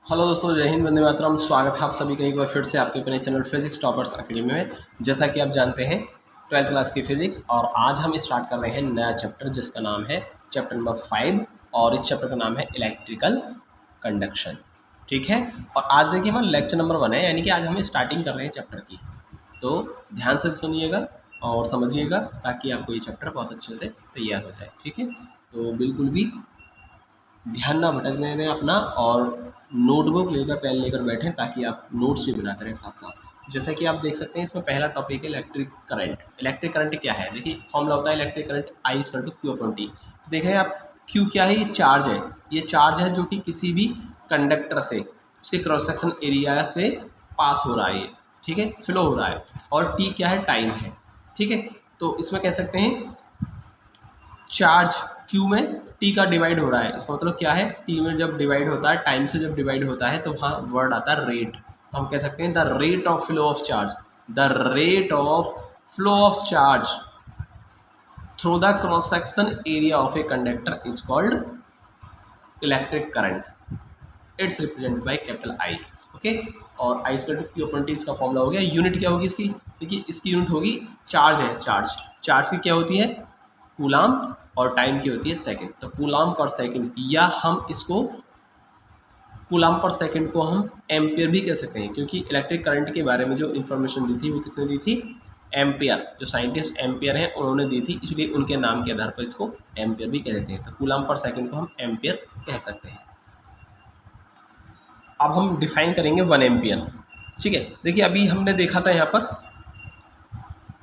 Hello दोस्तों, जय हिंद, वंदे मातरम। स्वागत है आप सभी का एक बार फिर से आपके अपने चैनल फिजिक्स टॉपर्स अकेडमी में। जैसा कि आप जानते हैं 12th क्लास की फिजिक्स, और आज हम स्टार्ट कर रहे हैं नया चैप्टर जिसका नाम है चैप्टर नंबर 5, और इस चैप्टर का नाम है इलेक्ट्रिकल कंडक्शन। ठीक है, और आज देखिए हमारा लेक्चर नंबर 1 है, यानी कि आज हम स्टार्टिंग कर रहे हैं चैप्टर की। तो ध्यान से सुनिएगा और समझिएगा ताकि आपको ये चैप्टर बहुत अच्छे से तैयार हो जाए। ठीक है, तो बिल्कुल भी ध्यान ना भटकने दें अपना, और नोटबुक लेकर पेन लेकर बैठें ताकि आप नोट्स भी बनाते रहें साथ साथ। जैसा कि आप देख सकते हैं, इसमें पहला टॉपिक है इलेक्ट्रिक करंट। इलेक्ट्रिक करंट क्या है? देखिए फॉर्मूला होता है electric current I equal to Q upon T. तो देखें आप, क्यू क्या है? ये चार्ज है। ये चार्ज है जो कि किसी भी कंडक्टर से उसके क्रॉस सेक्शन एरिया से पास हो रहा है, ये ठीक है, फ्लो हो रहा है। और टी क्या है? टाइम है। ठीक है, तो इसमें कह सकते हैं चार्ज क्यू में टी का डिवाइड हो रहा है। इसका मतलब क्या है? टी में जब डिवाइड होता है, टाइम से जब डिवाइड होता है, तो वहाँ वर्ड आता है रेट। तो हम कह सकते हैं the rate of flow of charge, the rate of flow of charge through the cross section area of a conductor is called electric current. It's represented by capital I. Okay, और I square to Q upon T इसका formula हो गया। Unit क्या होगी इसकी? देखिए इसकी unit होगी, चार्ज है, चार्ज चार्ज की क्या होती है? कूलाम, और टाइम की होती है सेकंड। तो कूलाम पर सेकंड, या हम इसको कूलाम पर सेकंड को हम एम्पियर भी कह सकते हैं, क्योंकि इलेक्ट्रिक करंट के बारे में जो इन्फॉर्मेशन दी थी वो किसने दी थी? एम्पियर। जो साइंटिस्ट एम्पियर हैं उन्होंने दी थी, इसलिए उनके नाम के आधार पर इसको एम्पियर भी कह देते हैं। तो कूलाम पर सेकंड को हम एम्पियर कह सकते हैं। अब हम डिफाइन करेंगे 1 एम्पियर। ठीक है, देखिए अभी हमने देखा था यहाँ पर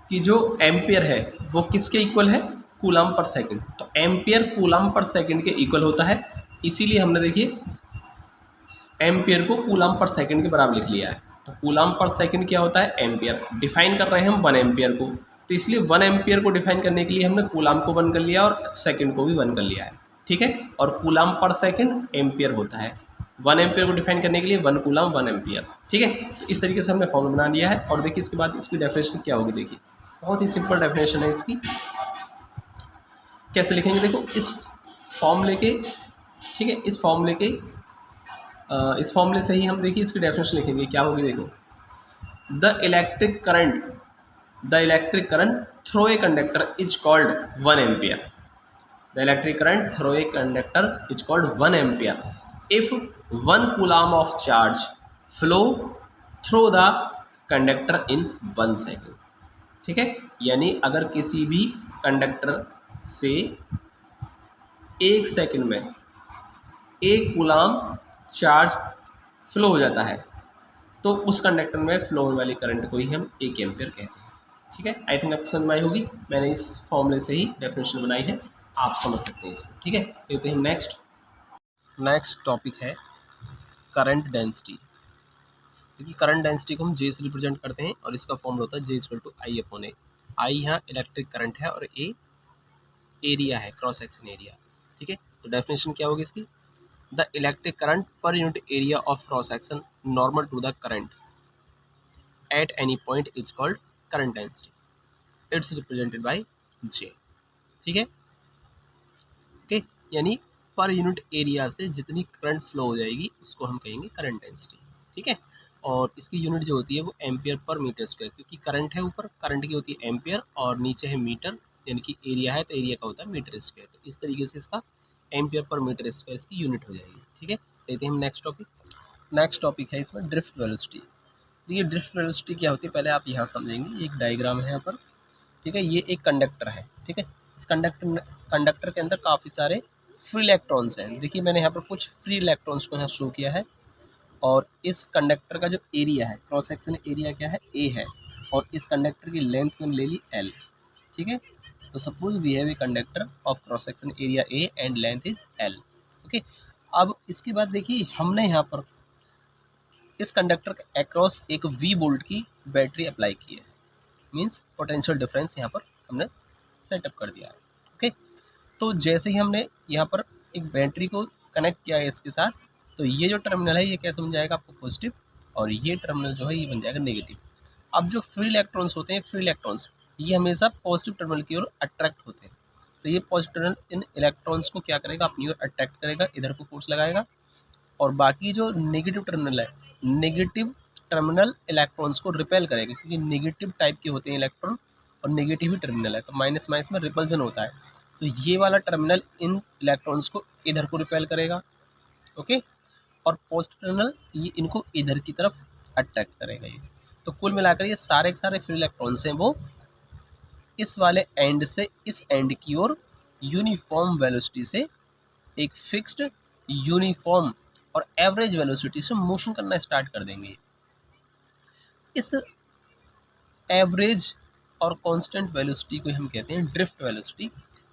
कि जो एम्पियर है वो किसके इक्वल है? कूलाम पर सेकंड। तो एम्पियर कूलाम पर सेकंड के इक्वल होता है, इसीलिए हमने देखिए एम्पियर को कूलाम पर सेकंड के बराबर लिख लिया है। तो कूलाम पर सेकंड क्या होता है? एम्पियर। डिफाइन कर रहे हैं हम 1 एम्पियर को, तो इसलिए 1 एम्पियर को डिफाइन करने के लिए हमने कूलाम को 1 कर लिया और सेकंड को भी 1 कर लिया है। ठीक है, और कूलाम पर सेकंड एम्पियर होता है। 1 एम्पियर को डिफाइन करने के लिए 1 कूलाम 1 एम्पियर। ठीक है, तो इस तरीके से हमने फॉर्मूला बना लिया है। और देखिए इसके बाद इसकी डेफिनेशन क्या होगी? देखिए बहुत ही सिंपल डेफिनेशन है इसकी। कैसे लिखेंगे? देखो इस फॉर्मूले के, ठीक है, इस फॉर्मूले से ही हम देखिए इसकी डेफिनेशन लिखेंगे। क्या होगी? देखो, the electric current through a conductor is called 1 ampere. The electric current through a conductor is called 1 ampere if 1 coulomb of charge flow through the conductor in 1 second. ठीक है, यानी अगर किसी भी कंडक्टर से 1 सेकेंड में 1 कूलाम चार्ज फ्लो हो जाता है, तो उस कंडक्टर में फ्लो होने वाली करंट को ही हम 1 एम्पियर कहते हैं। ठीक है, आई थिंक आपको समझ में आई होगी। मैंने इस फॉर्मूले से ही डेफिनेशन बनाई है, आप समझ सकते हैं इसको। ठीक है, देखते हैं नेक्स्ट टॉपिक है करंट डेंसिटी। देखिए करंट डेंसिटी को हम जे से रिप्रेजेंट करते हैं, और इसका फॉर्मूला होता है J equal to I upon A. I यहाँ इलेक्ट्रिक करंट है और ए एरिया है, क्रॉस सेक्शन एरिया। ठीक है, तो डेफिनेशन क्या होगी इसकी? The electric current per unit area of cross section normal to the current at any point is called current density. It's represented by J. ठीक है, ओके, यानी पर यूनिट एरिया से जितनी करंट फ्लो हो जाएगी उसको हम कहेंगे करंट डेंसिटी। ठीक है, और इसकी यूनिट जो होती है वो एम्पियर पर मीटर स्क्वायर, क्योंकि करंट है ऊपर, करंट की होती है एम्पियर, और नीचे है मीटर, यानी कि एरिया है तो एरिया का होता है मीटर स्क्वायर। तो इस तरीके से इसका एम्पियर पर मीटर स्क्वायर इसकी यूनिट हो जाएगी। ठीक है, देखते हैं हम नेक्स्ट टॉपिक है इसमें ड्रिफ्ट वेलोसिटी। देखिए ड्रिफ्ट वेलोसिटी क्या होती है पहले आप यहाँ समझेंगे। एक डायग्राम है यहाँ पर, ठीक है, ये एक कंडक्टर है। ठीक है, इस कंडक्टर के अंदर काफ़ी सारे फ्री इलेक्ट्रॉन्स हैं। देखिए मैंने यहाँ पर कुछ फ्री इलेक्ट्रॉन्स को यहाँ शो किया है, और इस कंडक्टर का जो एरिया है, क्रॉस सेक्शन एरिया क्या है? ए है, और इस कंडक्टर की लेंथ मैंने ले ली एल। ठीक है, तो suppose we have a conductor of cross section area A and length is L. Okay, अब इसके बाद देखिए हमने यहाँ पर इस कंडक्टर के अक्रॉस एक वी वोल्ट की बैटरी अप्लाई की है, मीन्स पोटेंशियल डिफरेंस यहाँ पर हमने सेटअप कर दिया है। ओके, तो जैसे ही हमने यहाँ पर एक बैटरी को कनेक्ट किया है इसके साथ, तो ये जो टर्मिनल है ये कैसे बन जाएगा आपको? पॉजिटिव, और ये टर्मिनल जो है ये बन जाएगा नेगेटिव। अब जो फ्री इलेक्ट्रॉन्स होते हैं, फ्री इलेक्ट्रॉन्स ये हमेशा पॉजिटिव टर्मिनल की ओर अट्रैक्ट होते हैं। तो ये पॉजिटिव टर्मिनल इन इलेक्ट्रॉन्स को क्या करेगा? अपनी ओर अट्रैक्ट करेगा, इधर को फोर्स लगाएगा, और बाकी जो नेगेटिव टर्मिनल है, नेगेटिव टर्मिनल इलेक्ट्रॉन्स को रिपेल करेगा, क्योंकि नेगेटिव टाइप के होते हैं इलेक्ट्रॉन और नेगेटिव ही टर्मिनल है, तो माइनस माइनस में रिपल्जन होता है। तो ये वाला टर्मिनल इन इलेक्ट्रॉन्स को इधर को रिपेल करेगा, ओके, और पॉजिटिव टर्मिनल ये इनको इधर की तरफ अट्रैक्ट करेगा ये। तो कुल मिलाकर ये सारे के सारे फ्री इलेक्ट्रॉन्स हैं वो इस वाले एंड से इस एंड की ओर यूनिफॉर्म वेलोसिटी से एक फिक्स्ड यूनिफॉर्म और एवरेज वेलोसिटी से मोशन करना स्टार्ट कर देंगे। इस एवरेज और कांस्टेंट वेलोसिटी को हम कहते हैं ड्रिफ्ट वेलोसिटी,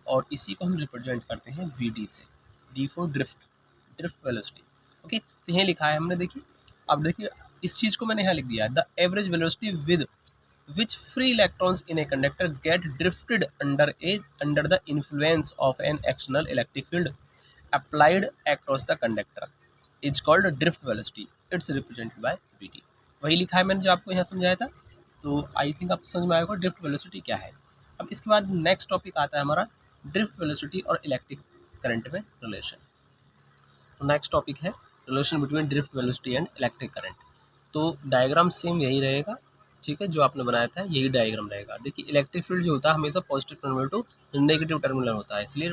और इसी को हम रिप्रेजेंट करते हैं वी से, D for drift velocity, okay. तो यह लिखा है हमने, देखिए अब देखिए इस चीज़ को मैंने यहाँ लिख दिया है, the average velocity with which free electrons in a conductor get drifted under the influence of an external electric field applied across the conductor is called drift velocity. It's represented by Vt. वही लिखा है मैंने जो आपको यहाँ समझाया था, तो आई थिंक आपको समझ में आएगा ड्रिफ्ट वेलोसिटी क्या है। अब इसके बाद नेक्स्ट टॉपिक आता है हमारा ड्रिफ्ट वेलोसिटी और इलेक्ट्रिक करंट में रिलेशन। तो नेक्स्ट टॉपिक है relation between drift velocity and electric current. तो डायग्राम सेम यही रहेगा, ठीक है, जो आपने बनाया था यही डायग्राम रहेगा। देखिए इलेक्ट्रिक फील्ड जो होता है हमेशा positive terminal to negative terminal होता है, इसलिए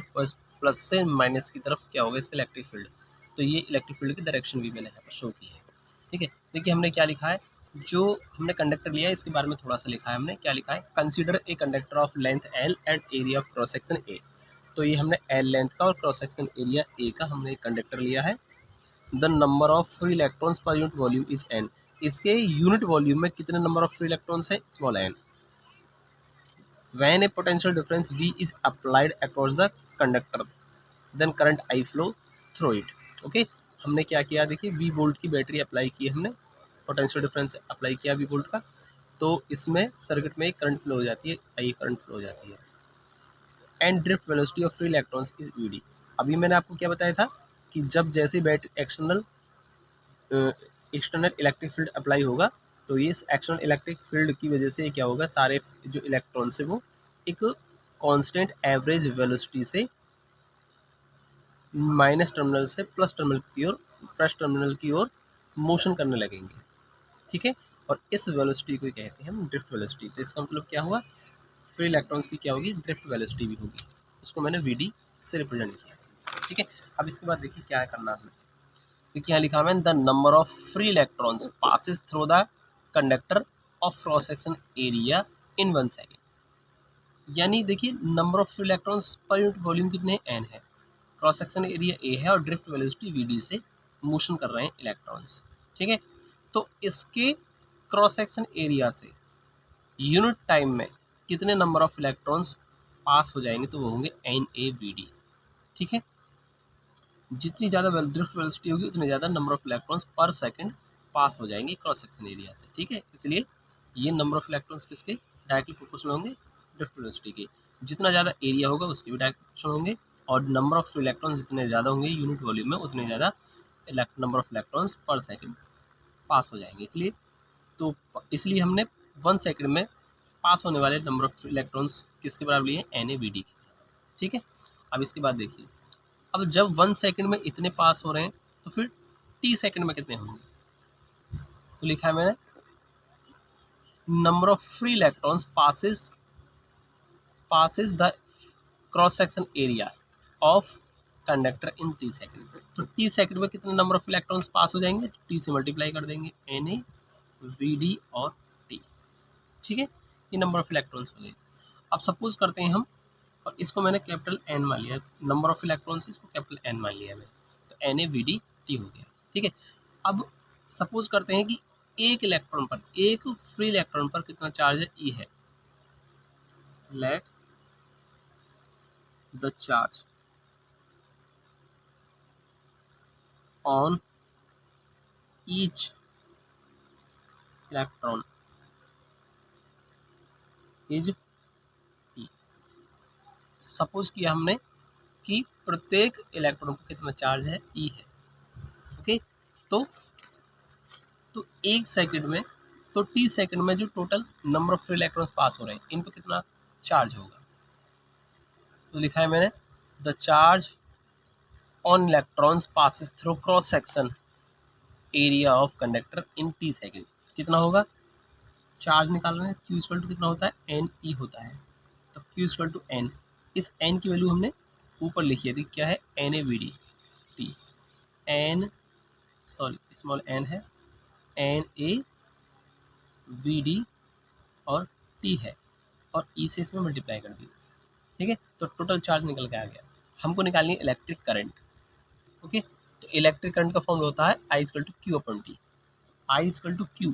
प्लस से माइनस की तरफ क्या होगा इसका इलेक्ट्रिक फील्ड। तो ये इलेक्ट्रिक फील्ड की डायरेक्शन भी मैंने यहाँ पर शो की है, ठीक है। देखिए हमने क्या लिखा है, जो हमने कंडक्टर लिया है इसके बारे में थोड़ा सा लिखा है हमने, क्या लिखा है, consider a conductor of length L and area of cross section A. तो ये हमने एल लेंथ का और क्रॉस सेक्शन एरिया ए का हमने एक कंडक्टर लिया है। The number of free electrons per unit volume is N. इसके यूनिट वॉल्यूम में कितने नंबर ऑफ फ्री इलेक्ट्रॉन्स है, small N. When a potential difference V is applied across the conductor then current I flow through it, okay. हमने क्या किया, देखिए V volt की battery apply की हमने, पोटेंशियल डिफरेंस अप्लाई किया V वोल्ट का, तो इसमें सर्किट में एक करंट फ्लो हो जाती है, I करंट फ्लो हो जाती है। And drift velocity of free electrons is Vd। अभी मैंने आपको क्या बताया था कि जब जैसे battery external electric field apply होगा, तो ये इस एक्सटर्नल इलेक्ट्रिक फील्ड की वजह से क्या होगा, सारे जो इलेक्ट्रॉन्स है वो एक कांस्टेंट एवरेज वेलोसिटी से माइनस टर्मिनल से प्लस टर्मिनल की ओर मोशन करने लगेंगे, ठीक है। और इस वेलोसिटी को कहते हैं हम ड्रिफ्ट वेलोसिटी। तो इसका मतलब क्या हुआ, फ्री इलेक्ट्रॉन्स की क्या होगी, ड्रिफ्ट वेलोसिटी भी होगी, उसको मैंने Vd से रिप्रेजेंट किया है, ठीक है। अब इसके बाद देखिए क्या करना है, देखिए यहाँ लिखा है the number of free electrons passes through the conductor of cross section area in 1 second. यानी देखिए number of free electrons per unit volume कितने n है, क्रॉस सेक्शन एरिया a है और ड्रिफ्ट वेलोसिटी Vd से मोशन कर रहे हैं इलेक्ट्रॉन्स, ठीक है। तो इसके क्रॉस सेक्शन एरिया से यूनिट टाइम में कितने नंबर ऑफ इलेक्ट्रॉन्स पास हो जाएंगे, तो वो होंगे NaVd, ठीक है। जितनी ज़्यादा ड्रिफ्ट वेलोसिटी होगी उतने ज़्यादा नंबर ऑफ इलेक्ट्रॉन्स पर सेकंड पास हो जाएंगे क्रॉस सेक्शन एरिया से, ठीक है। इसलिए ये नंबर ऑफ इलेक्ट्रॉन्स किसके डायरेक्टली प्रोपोर्शनल होंगे, ड्रिफ्ट वेलोसिटी के। जितना ज़्यादा एरिया होगा उसके भी डायरेक्ट प्रोपोर्शनल होंगे, और नंबर ऑफ इलेक्ट्रॉन्स जितने ज़्यादा होंगे यूनिट वॉल्यूम में उतने ज़्यादा नंबर ऑफ इलेक्ट्रॉन्स पर सेकेंड पास हो जाएंगे। इसलिए हमने 1 सेकेंड में पास होने वाले नंबर ऑफ इलेक्ट्रॉन्स किसके बराबर लिए, NaVd, ठीक है। अब इसके बाद देखिए, अब जब 1 सेकंड में इतने पास हो रहे हैं तो फिर t सेकंड में कितने होंगे, तो लिखा है मैंने number of free electrons passes the cross section area of conductor in t second. तो t सेकंड में कितने नंबर ऑफ इलेक्ट्रॉन्स पास हो जाएंगे, तो t से मल्टीप्लाई कर देंगे NaVd और t, ठीक है। ये नंबर ऑफ इलेक्ट्रॉन्स हो गए। अब सपोज करते हैं हम, और इसको मैंने कैपिटल N मान लिया, नंबर ऑफ इलेक्ट्रॉन्स इसको कैपिटल N मान लिया मैंने, तो NaVd t हो गया, ठीक है। अब सपोज करते हैं कि एक इलेक्ट्रॉन पर, एक फ्री इलेक्ट्रॉन पर कितना चार्ज है, E है। Let the charge on each electron is P। Suppose किया हमने कि प्रत्येक इलेक्ट्रॉन पर कितना चार्ज है, E है, ओके। तो 1 सेकंड में, तो t सेकंड में जो total number of free electrons pass हो रहे हैं इन पर कितना चार्ज होगा, तो लिखा है मैंने the charge on electrons passes through cross section area of conductor in T second. कितना होगा, चार्ज निकाल रहे हैं, क्यू इक्वल टू कितना होता है, एन ई होता है, तो क्यू इक्वल टू एन, इस एन की वैल्यू हमने ऊपर लिखी है, थी क्या है, N A V D T, N sorry small N है, एन ए वी डी और टी है, और ई से इसमें मल्टीप्लाई कर दी, ठीक है, तो टोटल चार्ज निकल के आ गया। हमको निकालनी है इलेक्ट्रिक करंट, ओके, तो इलेक्ट्रिक करंट का फॉर्म होता है I equal to Q upon T, I equal to Q.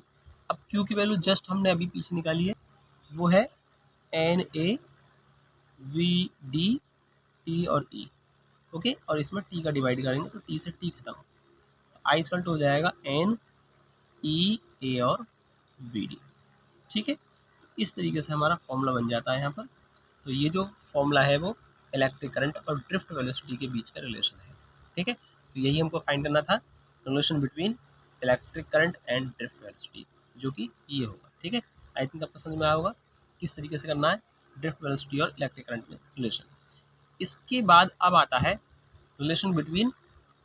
अब क्यू की वैल्यू जस्ट हमने अभी पीछे निकाली है, वो है N A V D T और ई, ओके, और इसमें टी का डिवाइड करेंगे तो टी से टी खत्म, तो आई इक्वल टू हो जाएगा एन ई ए और वी डी, ठीक है। तो इस तरीके से हमारा फॉर्मूला बन जाता है यहाँ पर। तो ये जो फॉर्मूला है वो इलेक्ट्रिक करंट और ड्रिफ्ट वेलोसिटी के बीच का रिलेशन है, ठीक है। तो यही हमको फाइंड करना था, relation between electric current and drift velocity, जो कि ये होगा, ठीक है। आई थिंक आपको समझ में आया होगा किस तरीके से करना है ड्रिफ्ट वेलोसिटी और इलेक्ट्रिक करंट में रिलेशन। इसके बाद अब आता है relation between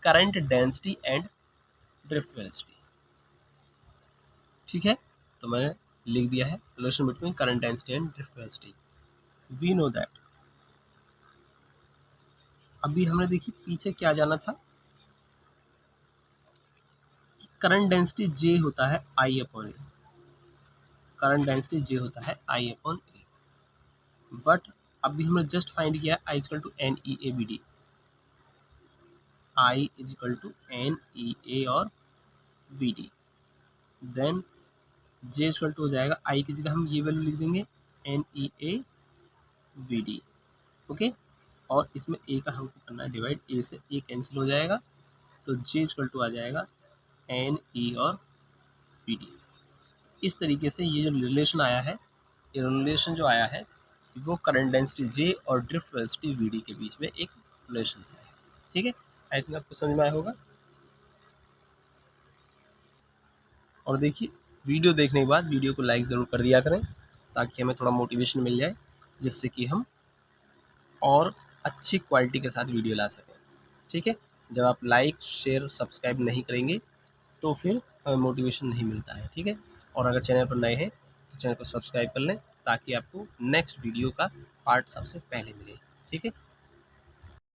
current density and drift velocity, ठीक है। तो मैंने लिख दिया है relation between current density and drift velocity. We know that, अभी हमने देखी पीछे क्या जाना था, करंट डेंसिटी जे होता है आई अपॉन ए, करंट डेंसिटी जे होता है आई अपॉन ए, बट अभी हमने जस्ट फाइंड किया I equal to N E A B D, I is equal to N E A और B D, then J equal to हो जाएगा आई की जगह हम ये वैल्यू लिख देंगे N E A B D, okay, और इसमें ए का हमको करना है डिवाइड, ए से ए कैंसिल हो जाएगा, तो जे इक्वल टू आ जाएगा एन ई और बी डी। इस तरीके से ये जो रिलेशन आया है, ये रिलेशन जो आया है वो करंट डेंसिटी जे और ड्रिफ्ट वेलोसिटी वी डी के बीच में एक रिलेशन है, ठीक है। आई थिंक आपको समझ में आया होगा। और देखिए वीडियो देखने के बाद वीडियो को लाइक ज़रूर कर दिया करें, ताकि हमें थोड़ा मोटिवेशन मिल जाए, जिससे कि हम और अच्छी क्वालिटी के साथ वीडियो ला सकें, ठीक है। जब आप लाइक शेयर सब्सक्राइब नहीं करेंगे तो फिर हमें मोटिवेशन नहीं मिलता है, ठीक है। और अगर चैनल पर नए हैं तो चैनल को सब्सक्राइब कर लें, ताकि आपको नेक्स्ट वीडियो का पार्ट सबसे पहले मिले, ठीक है।